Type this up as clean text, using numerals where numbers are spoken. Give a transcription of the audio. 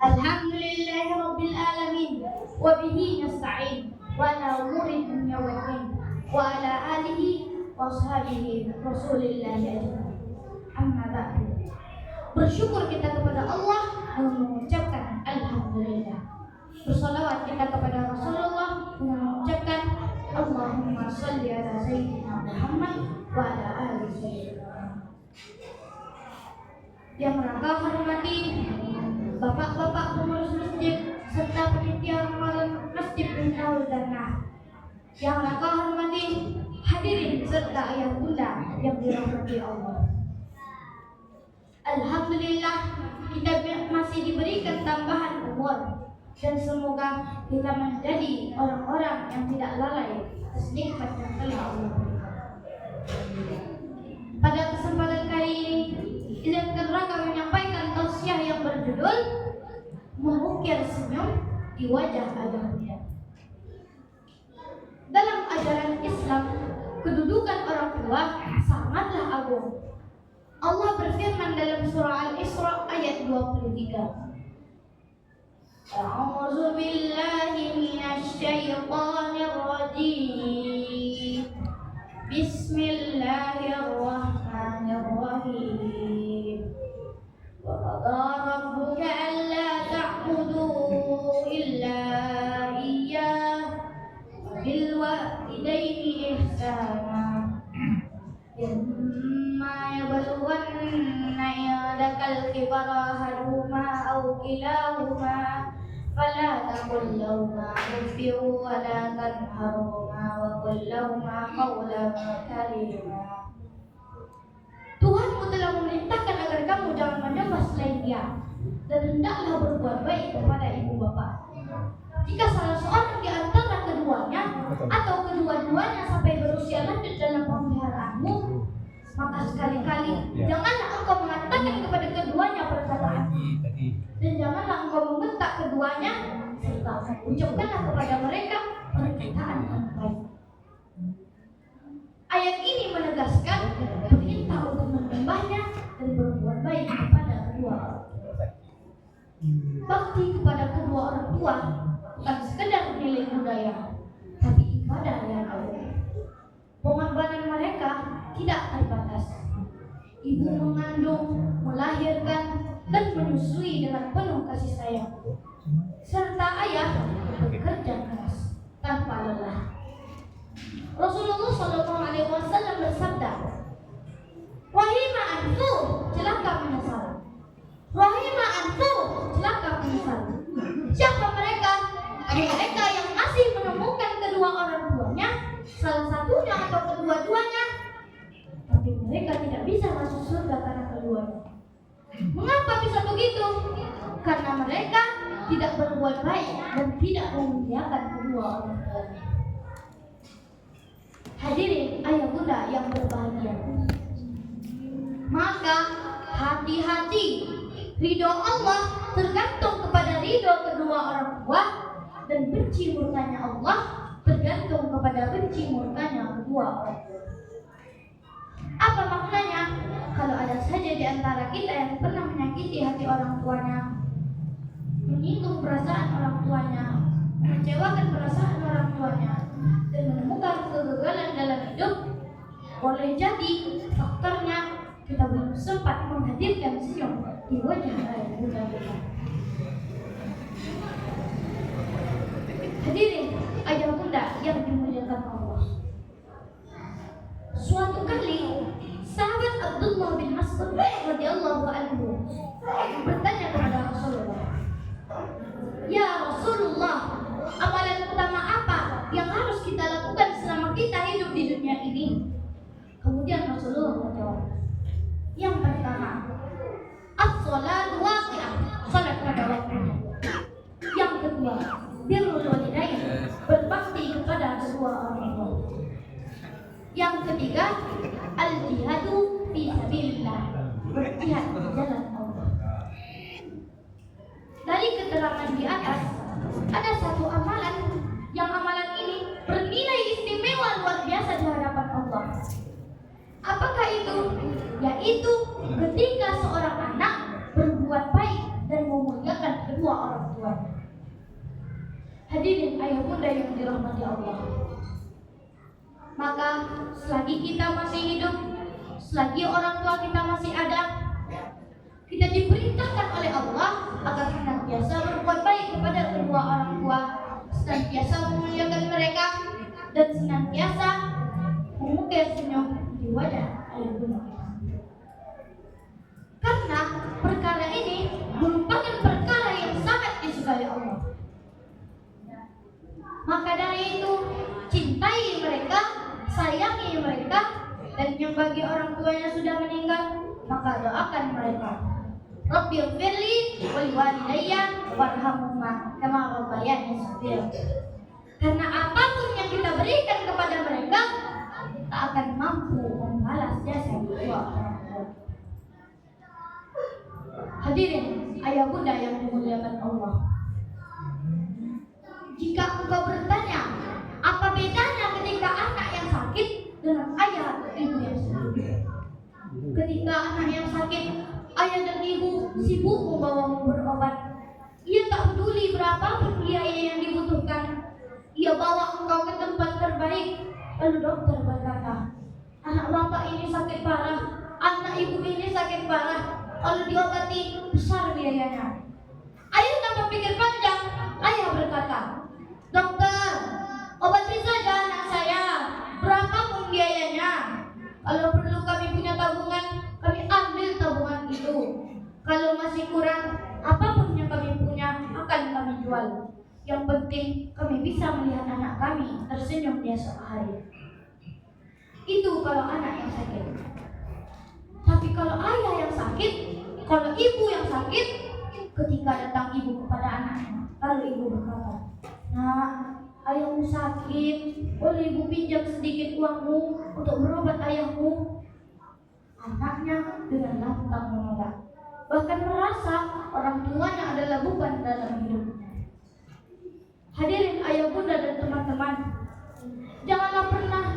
Alhamdulillahi Rabbil Alamin wa bihi nasta'in wa ala umuri dunya wa din wa ala alihi wa sahbihi Rasulillahi ajma'in. Amma ba'du. Bersyukur kita kepada Allah dengan mengucapkan Alhamdulillah. Bersalawat kita kepada Rasulullah dengan mengucapkan Allahumma salli ala Sayyidina Muhammad wa ala ali Sayyidina. Yang rangka hormati bapak-bapak pengurus masjid serta panitia ramalan Masjid Nurul Jannah. Yang rangka hormati hadirin serta ayah bunda yang dirahmati Allah. Alhamdulillah kita masih diberikan tambahan umur dan semoga kita menjadi orang-orang yang tidak lalai atas nikmat yang telah Allah berikan. Pada kesempatan kali ini izinkan rangka menyampaikan tausiah yang berjudul Mengukir Senyum di Wajah Ayah Bunda. Dalam ajaran Islam, kedudukan orang tua sangatlah agung. Allah berfirman dalam surah Al-Isra ayat 23. A'udzu billahi minasy syaithanir rajim. Bismillahirrahmanirrahim. Wa qadara rabbuka alla ta'budu illa iyyah wa bil walidayni ihsana. Imma yablughanna indakal kibara ahaduhuma aw kilahuma fala taqul lahuma uffin wa la tanharhuma wa qul lahuma qawlan karima. Tuhanmu telah memerintahkan agar kamu jangan menyembah selain Dia dan hendaklah berbuat baik kepada ibu bapa. Jika salah seorang di antara keduanya atau kedua-duanya sampai berusia lanjut dalam pemeliharaanmu, maka sekali-kali janganlah engkau mengatakan kepada keduanya perkataan dan janganlah engkau membentak keduanya, serta ucapkanlah kepada mereka perkataan yang baik. Ayat ini menegaskan perintah untuk menyembahnya dan berbuat baik kepada kedua orang tua. Bakti kepada kedua orang tua bukan sekedar nilai budaya, tapi ibadah yang agung. Pengorbanan mereka tidak terbatas. Ibu mengandung, melahirkan, dan menyusui dengan penuh kasih sayang. Serta ayah bekerja keras tanpa lelah. Rasulullah SAW bersabda, "Rahimah anfu, celaka menyesal. Rahimah anfu, celaka menyesal." Siapa mereka? Mereka yang masih menemukan kedua orang tuanya, salah satunya atau kedua-duanya, tapi mereka tidak bisa masuk surga karena keduanya. Mengapa bisa begitu? Karena mereka tidak berbuat baik dan tidak memuliakan kedua orang tuanya. Hadirin ayah bunda yang berbahagia, maka hati-hati, ridho Allah tergantung kepada ridho kedua orang tua, dan benci murkanya Allah tergantung kepada benci murkanya kedua orang tua. Apa maknanya? Kalau ada saja di antara kita yang pernah menyakiti hati orang tuanya, menyinggung perasaan orang tuanya, mengecewakan perasaan orang tuanya, dan menemukan kegagalan dalam hidup, boleh jadi faktornya kita belum sempat menghadirkan senyum di wajah ayah bunda kita. Hadirin ayah bunda yang dimuliakan Allah. Suatu kali sahabat Abdullah bin Mas'ud radhiyallahu anhu bertanya kepada Rasulullah, "Ya Rasulullah, amalan utama apa yang harus kita lakukan selama kita hidup di dunia ini?" Kemudian Rasulullah menjawab, "Yang pertama, as-shalatu waqi'ah, salat pada waktunya. Yang kedua, birrul walidain, berbakti kepada kedua orang tua. Yang ketiga, al-jihadu fi sabilillah, berjihad di jalan Allah." Dari keterangan di atas, ada satu amalan yang amalan ini bernilai istimewa luar biasa di hadapan Allah. Apakah itu? Yaitu ketika seorang anak berbuat baik dan memuliakan kedua orang tuanya. Hadirin ayah bunda yang dirahmati Allah. Maka selagi kita masih hidup, selagi orang tua kita masih ada, kita diperintahkan oleh Allah agar senantiasa berbuat baik kepada kedua orang tua, senantiasa memuliakan mereka, dan senantiasa mengukir senyum di wajah ayah bunda kita. Karena perkara ini merupakan perkara yang sangat disukai Allah. Maka dari itu, cintai mereka, sayangi mereka, dan yang bagi orang tuanya sudah meninggal, maka doakan mereka. Rabbighfirli wa liwalidayya warhamhuma kama rabbayani shaghira. Karena apapun yang kita berikan kepada mereka, kita akan mampu membalas jasa kedua orang tua. Hadirin ayah bunda yang dimuliakan Allah. Jika engkau bertanya, apa bedanya ketika anak yang sakit dengan ayah atau ibu yang sakit? Ketika anak yang sakit, ayah dan ibu sibuk membawamu berobat. Ia tak peduli berapa biaya yang dibutuhkan. Ia bawa engkau ke tempat terbaik. Lalu dokter berkata, anak bapak ini sakit parah, anak ibu ini sakit parah. Lalu diobati, besar biayanya. Ayah tanpa pikir panjang, ayah berkata, dokter, obati saja anak saya, berapapun biayanya. Kalau perlu kami punya tabungan, kami ambil tabungan itu. Kalau masih kurang, apapun yang kami punya akan kami jual. Yang penting kami bisa melihat anak kami tersenyum di esok hari. Itu kalau anak yang sakit. Tapi kalau ayah yang sakit, kalau ibu yang sakit, ketika datang ibu kepada anaknya, lalu ibu berkata, nak, ayahmu sakit, boleh ibu pinjam sedikit uangmu untuk berobat ayahmu? Anaknya dengan lantang menolak, bahkan merasa orang tuanya adalah beban dalam hidupnya. Hadirin ayah bunda dan teman-teman, janganlah pernah